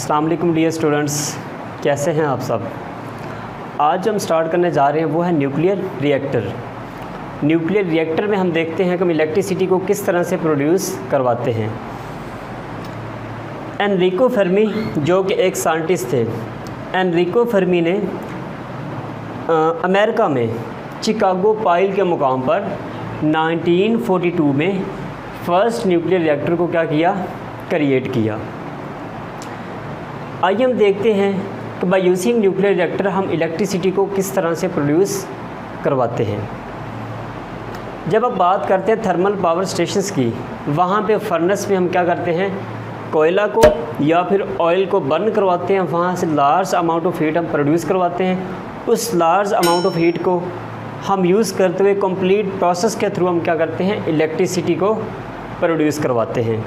अस्सलाम वालेकुम dear students, कैसे हैं आप सब। आज हम स्टार्ट करने जा रहे हैं वो है न्यूक्लियर रिएक्टर। न्यूक्लियर रिएक्टर में हम देखते हैं कि हम इलेक्ट्रिसिटी को किस तरह से प्रोड्यूस करवाते हैं। एनरिको फर्मी जो कि एक साइंटिस्ट थे, एनरिको फर्मी ने अमेरिका में चिकागो पाइल के मुकाम पर 1942 में फर्स्ट न्यूक्लियर रिएक्टर को क्या किया, क्रिएट किया। आइए हम देखते हैं कि बाय यूजिंग न्यूक्लियर रिएक्टर हम इलेक्ट्रिसिटी को किस तरह से प्रोड्यूस करवाते हैं। जब आप बात करते हैं थर्मल पावर स्टेशंस की, वहाँ पे फर्नेस में हम क्या करते हैं, कोयला को या फिर ऑयल को बर्न करवाते हैं, वहाँ से लार्ज अमाउंट ऑफ हीट हम प्रोड्यूस करवाते हैं। उस लार्ज अमाउंट ऑफ हीट को हम यूज़ करते हुए कंप्लीट प्रोसेस के थ्रू हम क्या करते हैं, इलेक्ट्रिसिटी को प्रोड्यूस करवाते हैं।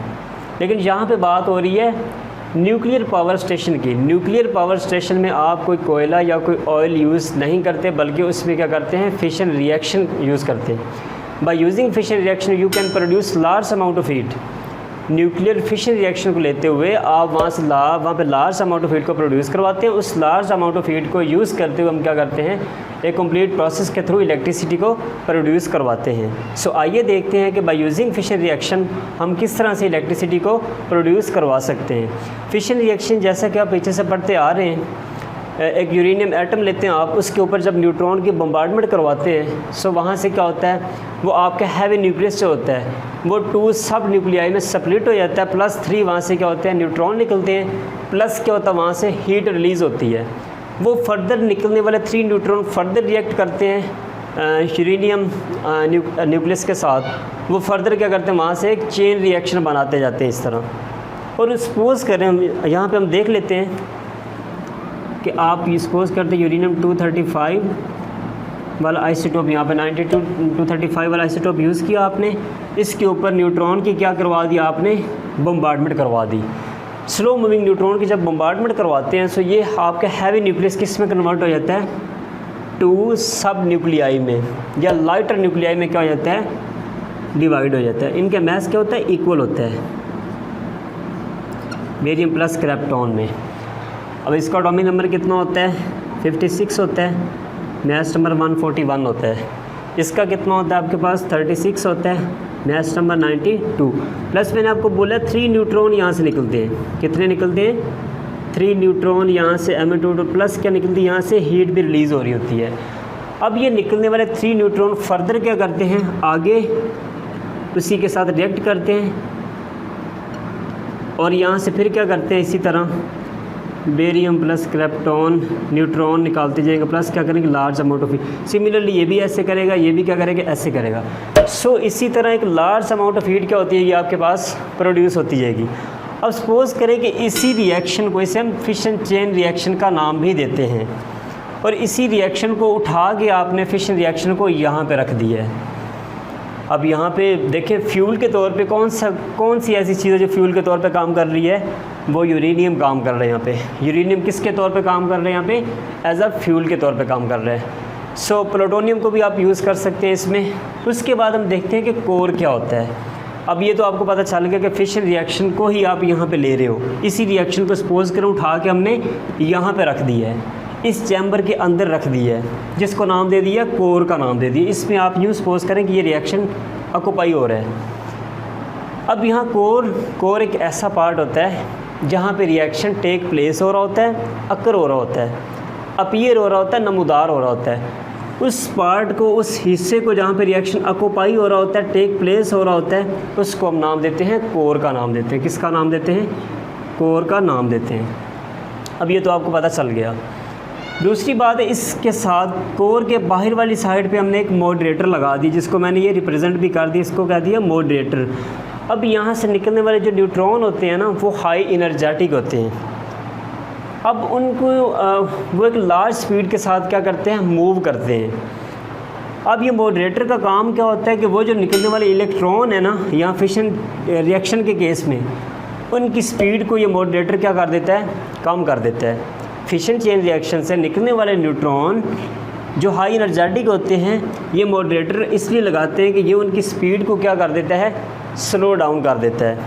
लेकिन यहाँ पे बात हो रही है न्यूक्लियर पावर स्टेशन की। न्यूक्लियर पावर स्टेशन में आप कोई कोयला या कोई ऑयल यूज़ नहीं करते, बल्कि उसमें क्या करते हैं, फिशन रिएक्शन यूज़ करते हैं। By using fission reaction you can produce large amount of heat. Nuclear fission reaction को लेते हुए आप वहाँ पे लार्ज अमाउंट ऑफ हीट को प्रोड्यूस करवाते हैं। उस लार्ज अमाउंट ऑफ हीट को यूज़ करते हुए हम क्या करते हैं, एक कंप्लीट प्रोसेस के थ्रू इलेक्ट्रिसिटी को प्रोड्यूस करवाते हैं। सो आइए देखते हैं कि बाय यूजिंग फिशन रिएक्शन हम किस तरह से इलेक्ट्रिसिटी को प्रोड्यूस करवा सकते हैं। फिशन रिएक्शन जैसा कि आप पीछे से पढ़ते आ रहे हैं, एक यूरेनियम एटम लेते हैं आप, उसके ऊपर जब न्यूट्रॉन की बम्बार्डमेंट करवाते हैं, सो वहाँ से क्या होता है, वो आपका हैवी न्यूक्लियस जो होता है वो 2 सब न्यूक्लियाई में स्प्लिट हो जाता है। +3 वहाँ से क्या होते हैं, न्यूट्रॉन निकलते हैं, प्लस क्या होता है, वहाँ से हीट रिलीज़ होती है। वो फर्दर निकलने वाले 3 न्यूट्रॉन फर्दर रिएक्ट करते हैं यूरेनियम न्यूक्लियस के साथ। वो फर्दर क्या करते हैं, वहाँ से एक चेन रिएक्शन बनाते जाते हैं इस तरह। और सपोज़ करें हम यहाँ पे हम देख लेते हैं कि आप सपोज़ करते हैं यूरेनियम 235 वाला आइसोटोप, यहाँ पे 235 वाला आइसोटोप यूज़ किया आपने, इसके ऊपर न्यूट्रॉन की क्या करवा दी आपने, बम्बार्डमेंट करवा दी। स्लो मूविंग न्यूट्रॉन की जब बम्बार्डमेंट करवाते हैं, सो ये आपका हैवी न्यूक्लियस किस में कन्वर्ट हो जाता है, 2 सब न्यूक्लियाई में या लाइटर न्यूक्लियाई में क्या हो जाता है, डिवाइड हो जाता है। इनका मैस क्या होता है, इक्वल होता है बेरियम प्लस क्रिप्टॉन में। अब इसका एटॉमिक नंबर कितना होता है, 56 होता है, मैस नंबर 141 होता है। इसका कितना होता है आपके पास, 36 होता है, मैस नंबर 92। प्लस मैंने आपको बोला 3 न्यूट्रॉन यहाँ से निकलते हैं। कितने निकलते हैं, 3 न्यूट्रॉन यहाँ से M2 प्लस क्या निकलती है, यहाँ से हीट भी रिलीज़ हो रही होती है। अब ये निकलने वाले 3 न्यूट्रॉन फर्दर क्या करते हैं, आगे उसी के साथ रिएक्ट करते हैं और यहाँ से फिर क्या करते हैं, इसी तरह बेरियम प्लस क्रिप्टॉन न्यूट्रॉन निकालते जाएंगे, प्लस क्या करेंगे, large amount of heat. Similarly ये भी ऐसे करेगा, ये भी क्या करेगा, ऐसे करेगा। सो इसी तरह एक लार्ज अमाउंट ऑफ हीट क्या होती है, ये आपके पास प्रोड्यूस होती जाएगी। अब सपोज़ करें कि इसी रिएक्शन को, इसे हम फिशन चेन रिएक्शन का नाम भी देते हैं, और इसी रिएक्शन को उठा के आपने फिशन रिएक्शन को यहाँ पे रख दिया है। अब यहाँ पे देखें फ्यूल के तौर पे कौन सी ऐसी चीज़ है जो फ्यूल के तौर पे काम कर रही है, वो यूरेनियम काम कर रहे हैं यहाँ पे। यूरेनियम किसके तौर पे काम कर रहे हैं, यहाँ पे एज अ फ्यूल के तौर पे काम कर रहे हैं। सो प्लूटोनियम को भी आप यूज़ कर सकते हैं इसमें। उसके बाद हम देखते हैं कि कोर क्या होता है। अब ये तो आपको पता चल गया कि फिशन रिएक्शन को ही आप यहाँ पे ले रहे हो। इसी रिएक्शन को सपोज़ करें उठा के हमने यहाँ पे रख दिया है, इस चैम्बर के अंदर रख दिया है, जिसको नाम दे दिया, कोर का नाम दे दिया। इसमें आप यूँ सपोज़ करें कि ये रिएक्शन ऑक्यूपाई हो रहा है। अब यहाँ कोर एक ऐसा पार्ट होता है जहाँ पे रिएक्शन टेक प्लेस हो रहा होता है, अकर हो रहा होता है, अपीयर हो रहा होता है, नमूदार हो रहा होता है। उस पार्ट को, उस हिस्से को जहाँ पे रिएक्शन ऑक्यूपाई हो रहा होता है, टेक प्लेस हो रहा होता है, उसको हम नाम देते हैं, कोर का नाम देते हैं। किसका नाम देते हैं, कोर का नाम देते हैं। अब ये तो आपको पता चल गया। दूसरी बात है, इसके साथ कोर के बाहर वाली साइड पे हमने एक मॉडरेटर लगा दी, जिसको मैंने ये रिप्रेजेंट भी कर दिया, इसको कह दिया मॉडरेटर। अब यहाँ से निकलने वाले जो न्यूट्रॉन होते हैं ना, वो हाई एनर्जेटिक होते हैं। अब उनको वो एक लार्ज स्पीड के साथ क्या करते हैं, मूव करते हैं। अब ये मॉडरेटर का काम क्या होता है कि वो जो निकलने वाले इलेक्ट्रॉन है ना, यहाँ फिशन रिएक्शन के केस में, उनकी स्पीड को ये मॉडरेटर क्या कर देता है, कम कर देता है। फिशन चेन रिएक्शन से निकलने वाले न्यूट्रॉन जो हाई एनर्जेटिक होते हैं, ये मॉडरेटर इसलिए लगाते हैं कि ये उनकी स्पीड को क्या कर देता है, स्लो डाउन कर देता है।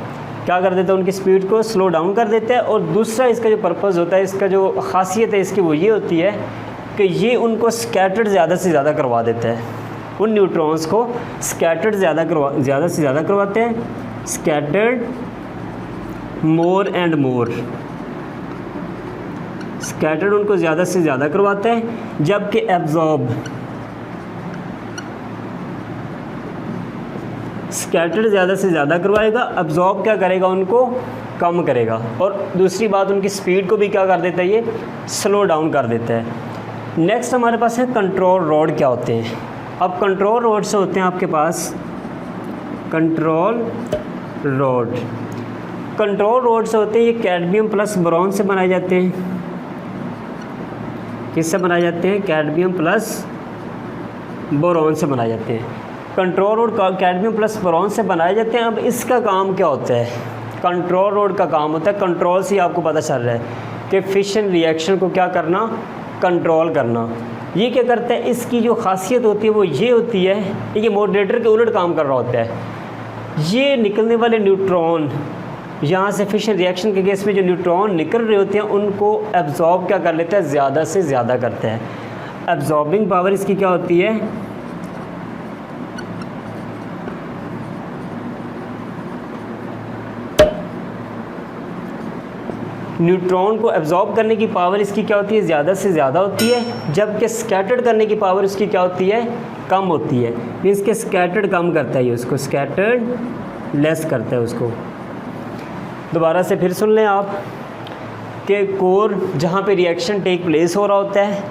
क्या कर देता है, उनकी स्पीड को स्लो डाउन कर देता है। और दूसरा इसका जो पर्पज़ होता है, इसका जो खासियत है इसकी वो ये होती है कि ये उनको स्कैटर्ड ज़्यादा से ज़्यादा करवा देता है, उन न्यूट्रॉन्स को स्कैटर्ड ज़्यादा से ज़्यादा करवाते हैं, scattered more and more, scattered उनको ज़्यादा से ज़्यादा करवाता है, जबकि एब्जॉर्ब स्कैटर्ड ज़्यादा से ज़्यादा करवाएगा, एब्जॉर्ब क्या करेगा, उनको कम करेगा। और दूसरी बात, उनकी स्पीड को भी क्या कर देता है, ये स्लो डाउन कर देता है। नेक्स्ट हमारे पास है कंट्रोल रॉड क्या होते हैं। अब कंट्रोल रॉड से होते हैं आपके पास कंट्रोल रॉड, कंट्रोल रॉड से होते हैं ये कैडमियम प्लस बोरॉन से बनाए जाते हैं। किससे बनाए जाते हैं, कैडमियम प्लस बोरॉन से बनाए जाते हैं। Control rod cadmium plus boron से बनाए जाते हैं। अब इसका काम क्या होता है, कंट्रोल रॉड का काम होता है, कंट्रोल से आपको पता चल रहा है कि फिशन रिएक्शन को क्या करना, कंट्रोल करना। ये क्या करता है, इसकी जो खासियत होती है वो ये होती है, ये मॉडरेटर के उलट काम कर रहा होता है। ये निकलने वाले न्यूट्रॉन, यहाँ से फिशन रिएक्शन के केस में जो न्यूट्रॉन निकल रहे होते हैं उनको एब्जॉर्ब क्या कर लेता है, ज़्यादा से ज़्यादा करता है। एब्जॉर्बिंग पावर इसकी क्या होती है, न्यूट्रॉन को एब्जॉर्ब करने की पावर इसकी क्या होती है, ज़्यादा से ज़्यादा होती है, जबकि स्कैटर्ड करने की पावर इसकी क्या होती है, कम होती है। मीन्स के स्कैटर्ड कम करता है, ये उसको स्कैटर्ड लेस करता है उसको। दोबारा से फिर सुन लें आप कि कोर जहाँ पे रिएक्शन टेक प्लेस हो रहा होता है,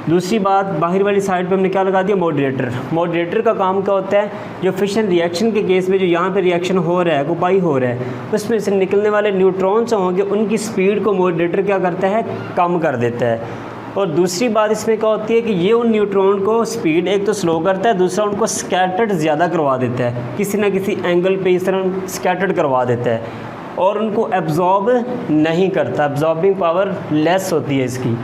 दूसरी बात बाहर वाली साइड पे हमने क्या लगा दिया, मॉडरेटर। मॉडरेटर का काम क्या होता है, जो फिशन रिएक्शन के केस में जो यहाँ पे रिएक्शन हो रहा है, कोपाई हो रहा है, उसमें से निकलने वाले न्यूट्रॉन्स होंगे उनकी स्पीड को मॉडरेटर क्या करता है, कम कर देता है। और दूसरी बात इसमें क्या होती है कि ये उन न्यूट्रॉन को स्पीड एक तो स्लो करता है, दूसरा उनको स्कैटर्ड ज़्यादा करवा देता है, किसी ना किसी एंगल पे इस तरह स्कैटर्ड करवा देता है, और उनको एब्जॉर्ब नहीं करता, एब्जॉर्बिंग पावर लेस होती है इसकी।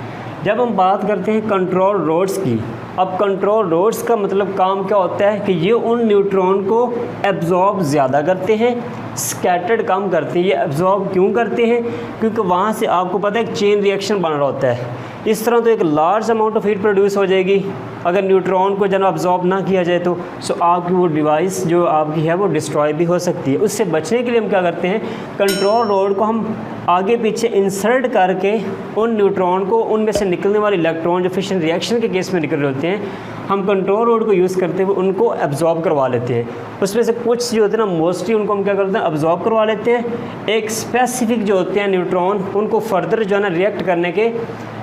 जब हम बात करते हैं कंट्रोल रोड्स की, अब कंट्रोल रोड्स का मतलब काम क्या होता है कि ये उन न्यूट्रॉन को एब्जॉर्ब ज़्यादा करते हैं, स्कैटर्ड कम करते हैं। ये एब्जॉर्ब क्यों करते हैं, क्योंकि वहाँ से आपको पता है एक चेन रिएक्शन बन रहा होता है। इस तरह तो एक large amount of heat produce हो जाएगी अगर न्यूट्रॉन को जब एब्जॉर्ब ना किया जाए तो। सो आपकी वो डिवाइस जो आपकी है वो डिस्ट्रॉय भी हो सकती है। उससे बचने के लिए हम क्या करते हैं, कंट्रोल रोड को हम आगे पीछे इंसर्ट करके उन न्यूट्रॉन को, उनमें से निकलने वाले इलेक्ट्रॉन जो फिशन रिएक्शन के केस में निकल रहे होते हैं, हम कंट्रोल रोड को यूज़ करते हुए उनको एब्जॉर्ब करवा लेते हैं। उसमें से कुछ जो होते हैं ना, मोस्टली उनको हम क्या करते हैं, एब्जॉर्ब करवा लेते हैं। एक स्पेसिफिक जो होते हैं न्यूट्रॉन, उनको फर्दर जो है ना रिएक्ट करने के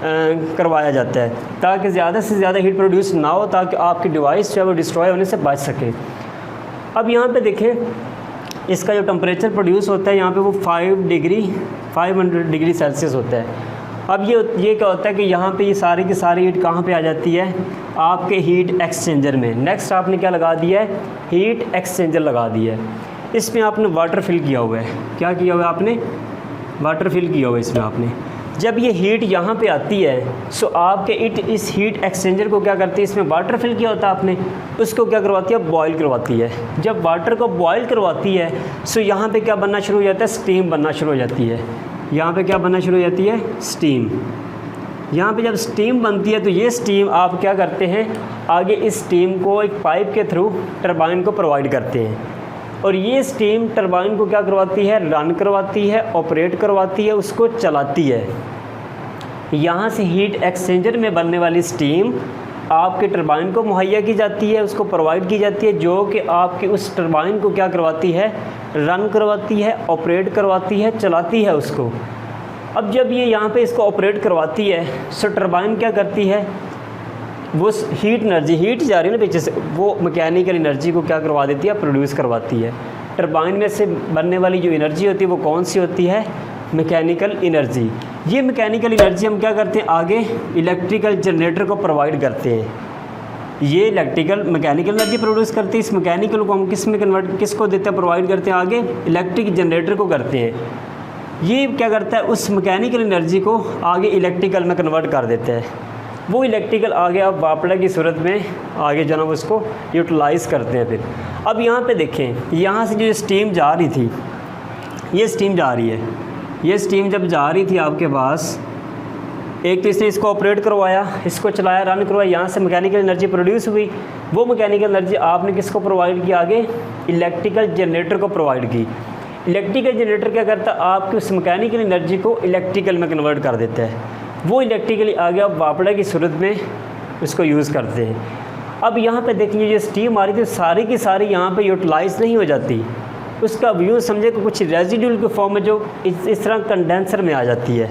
करवाया जाता है, ताकि ज़्यादा से ज़्यादा हीट प्रोड्यूस ना हो, ताकि आपकी डिवाइस जो है वो डिस्ट्रॉय होने से बच सके। अब यहाँ पे देखें, इसका जो टेम्परेचर प्रोड्यूस होता है यहाँ पे वो 500 डिग्री सेल्सियस होता है। अब ये क्या होता है कि यहाँ पे ये सारी की सारी हीट कहाँ पे आ जाती है, आपके हीट एक्सचेंजर में। नेक्स्ट आपने क्या लगा दिया है, हीट एक्सचेंजर लगा दिया है। इसमें आपने वाटर फिल किया हुआ है। क्या किया हुआ है आपने, वाटर फिल किया हुआ है इसमें आपने। जब ये हीट यहाँ पे आती है, सो आपके इस हीट एक्सचेंजर को क्या करती है, इसमें वाटर फिल किया होता है आपने, उसको क्या करवाती है, बॉयल करवाती है। जब वाटर को बॉयल करवाती है, सो यहाँ पे क्या बनना शुरू हो जाता है, स्टीम बनना शुरू हो जाती है। यहाँ पे क्या बनना शुरू हो जाती है, स्टीम। यहाँ पे जब स्टीम बनती है तो ये स्टीम आप क्या करते हैं, आगे इस स्टीम को एक पाइप के थ्रू टरबाइन को प्रोवाइड करते हैं, और ये स्टीम टरबाइन को क्या करवाती है, रन करवाती है, ऑपरेट करवाती है, उसको चलाती है। यहाँ से हीट एक्सचेंजर में बनने वाली स्टीम आपके टरबाइन को मुहैया की जाती है, उसको प्रोवाइड की जाती है, जो कि आपकी उस टरबाइन को क्या करवाती है, रन करवाती है, ऑपरेट करवाती है, चलाती है उसको। अब जब ये यहाँ पे इसको ऑपरेट करवाती है, सो टरबाइन क्या करती है, वो हीट एनर्जी, हीट जा रही है ना पीछे से, वो मैकेनिकल एनर्जी को क्या करवा देती है, प्रोड्यूस करवाती है। टरबाइन में से बनने वाली जो एनर्जी होती है वो कौन सी होती है, मैकेनिकल एनर्जी। ये मैकेनिकल एनर्जी हम क्या करते हैं, आगे इलेक्ट्रिकल जनरेटर को प्रोवाइड करते हैं। ये इलेक्ट्रिकल मैकेनिकल एनर्जी प्रोड्यूस करती है, इस मैकेनिकल को हम किस में कन्वर्ट, किसको देते हैं, प्रोवाइड करते हैं, आगे इलेक्ट्रिक जनरेटर को करते हैं। ये क्या करता है, उस मैकेनिकल एनर्जी को आगे इलेक्ट्रिकल में कन्वर्ट कर देता है। वो इलेक्ट्रिकल आगे आप वापड़ा की सूरत में आगे जो ना उसको यूटिलाइज़ करते हैं। फिर अब यहाँ पे देखें, यहाँ से जो स्टीम जा रही थी, ये स्टीम जा रही है, ये स्टीम जब जा रही थी आपके पास, एक तो इसने इसको ऑपरेट करवाया, इसको चलाया, रन करवाया, यहाँ से मैकेनिकल एनर्जी प्रोड्यूस हुई। वो मैकेनिकल एनर्जी आपने किसको प्रोवाइड की, आगे इलेक्ट्रिकल जनरेटर को प्रोवाइड की। इलेक्ट्रिकल जनरेटर क्या करता है, आपकी उस मैकेनिकल एनर्जी को इलेक्ट्रिकल में कन्वर्ट कर देता है। वो इलेक्ट्रिकली आगे आप वापड़ा की सूरत में उसको यूज़ करते हैं। अब यहाँ पे देखिए जो स्टीम आ रही थी सारी की सारी यहाँ पे यूटिलाइज नहीं हो जाती, उसका व्यू समझे कि कुछ रेजिड्यूल के फॉर्म में जो इस तरह कंडेंसर में आ जाती है।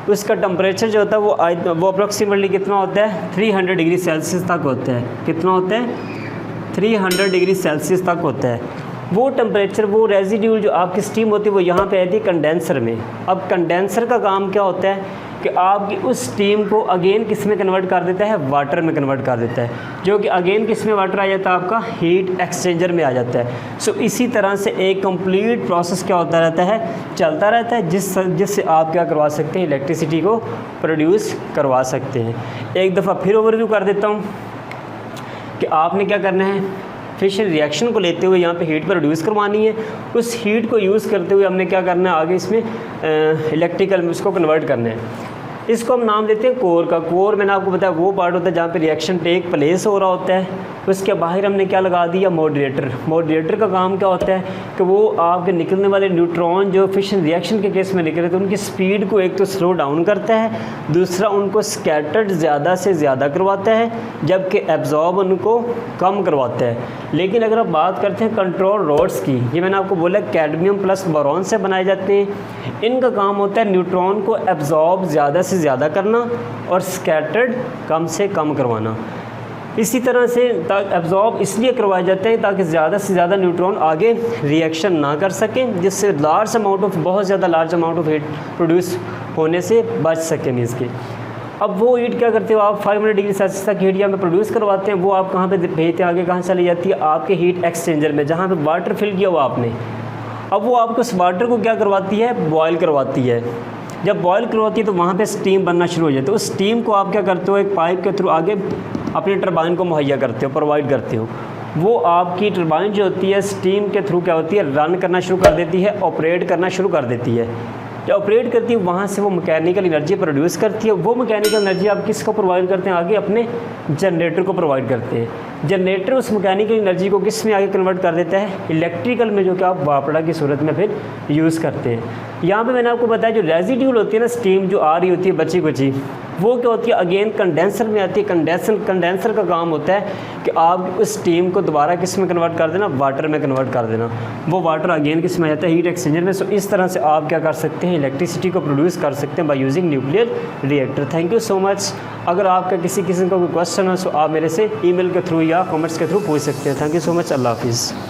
उसका टेम्परेचर जो होता है वो अप्रॉक्सीमेटली कितना होता है, 300 डिग्री सेल्सियस तक होता है। कितना होता है, 300 डिग्री सेल्सियस तक होता है। वो टेम्परेचर, वो रेजिड्यूल जो आपकी स्टीम होती है वो यहाँ पे आती है कंडेंसर में। अब कंडेंसर का काम क्या होता है कि आपकी उस स्टीम को अगेन किस में कन्वर्ट कर देता है, वाटर में कन्वर्ट कर देता है, जो कि अगेन किस में वाटर आ जाता है, आपका हीट एक्सचेंजर में आ जाता है। सो इसी तरह से एक कंप्लीट प्रोसेस क्या होता रहता है, चलता रहता है, जिससे आप क्या करवा सकते हैं, इलेक्ट्रिसिटी को प्रोड्यूस करवा सकते हैं। एक दफ़ा फिर ओवरव्यू कर देता हूँ कि आपने क्या करना है, फिशन रिएक्शन को लेते हुए यहाँ पे हीट प्रोड्यूस करवानी है। उस हीट को यूज़ करते हुए हमने क्या करना है, आगे इसमें इलेक्ट्रिकल में उसको कन्वर्ट करना है। इसको हम नाम देते हैं कोर का। कोर मैंने आपको बताया वो पार्ट होता है जहाँ पे रिएक्शन टेक प्लेस हो रहा होता है। उसके बाहर हमने क्या लगा दिया, मॉडरेटर। मॉडरेटर का काम क्या होता है कि वो आपके निकलने वाले न्यूट्रॉन जो फिशन रिएक्शन के केस में निकले तो उनकी स्पीड को एक तो स्लो डाउन करता है, दूसरा उनको स्कैटर्ड ज़्यादा से ज़्यादा करवाता है, जबकि एब्जॉर्ब उनको कम करवाता है। लेकिन अगर आप बात करते हैं कंट्रोल रोड्स की, ये मैंने आपको बोला कैडमियम प्लस बोरॉन से बनाए जाते हैं। इनका काम होता है न्यूट्रॉन को एब्जॉर्ब ज़्यादा से ज़्यादा करना और स्कैटर्ड कम से कम करवाना। इसी तरह से एब्जॉर्ब इसलिए करवाए जाते हैं ताकि ज़्यादा से ज़्यादा न्यूट्रॉन आगे रिएक्शन ना कर सकें, जिससे बहुत ज़्यादा large amount of heat produce होने से बच सके मीन्स के। अब वो हीट क्या करते हो आप, 500 डिग्री सेल्सियस तक हीट यहाँ पे प्रोड्यूस करवाते हैं। वो आप कहाँ पे भेजते हैं, आगे कहाँ चली जाती है, आपके हीट एक्सचेंजर में, जहाँ पे वाटर फिल किया हुआ आपने। अब वो आपको उस वाटर को क्या करवाती है, बॉयल करवाती है। जब बॉयल करवाती है तो वहाँ पे स्टीम बनना शुरू हो जाती है। तो उस स्टीम को आप क्या करते हो, एक पाइप के थ्रू आगे अपने टरबाइन को मुहैया करते हो, प्रोवाइड करते हो। वो आपकी टरबाइन जो होती है स्टीम के थ्रू क्या होती है, रन करना शुरू कर देती है, ऑपरेट करना शुरू कर देती है। जब ऑपरेट करती है वहाँ से वो मैकेनिकल एनर्जी प्रोड्यूस करती है। वो मैकेनिकल एनर्जी आप किसको प्रोवाइड करते हैं, आगे अपने जनरेटर को प्रोवाइड करते हैं। जनरेटर उस मैकेनिकल एनर्जी को किस में आगे कन्वर्ट कर देता है, इलेक्ट्रिकल में, जो कि आप वापड़ा की सूरत में फिर यूज़ करते हैं। यहाँ पे मैंने आपको बताया जो रेजिड्यूल होती है ना, स्टीम जो आ रही होती है बची कुची, वो क्या होती है अगेन कंडेंसर में आती है। कंडेंसर का काम होता है कि आप उस स्टीम को दोबारा किस में कन्वर्ट कर देना, वाटर में कन्वर्ट कर देना। वो वाटर अगेन किस में आता है, हीट एक्सचेंजर में। सो इस तरह से आप क्या कर सकते हैं, इलेक्ट्रिसिटी को प्रोड्यूस कर सकते हैं by using nuclear reactor. Thank you so much. अगर आपका किसी किस्म का कोई क्वेश्चन हो तो आप मेरे से ईमेल के थ्रू या कमेंट्स के थ्रू पूछ सकते हैं। Thank you so much. अल्लाह हाफिज़।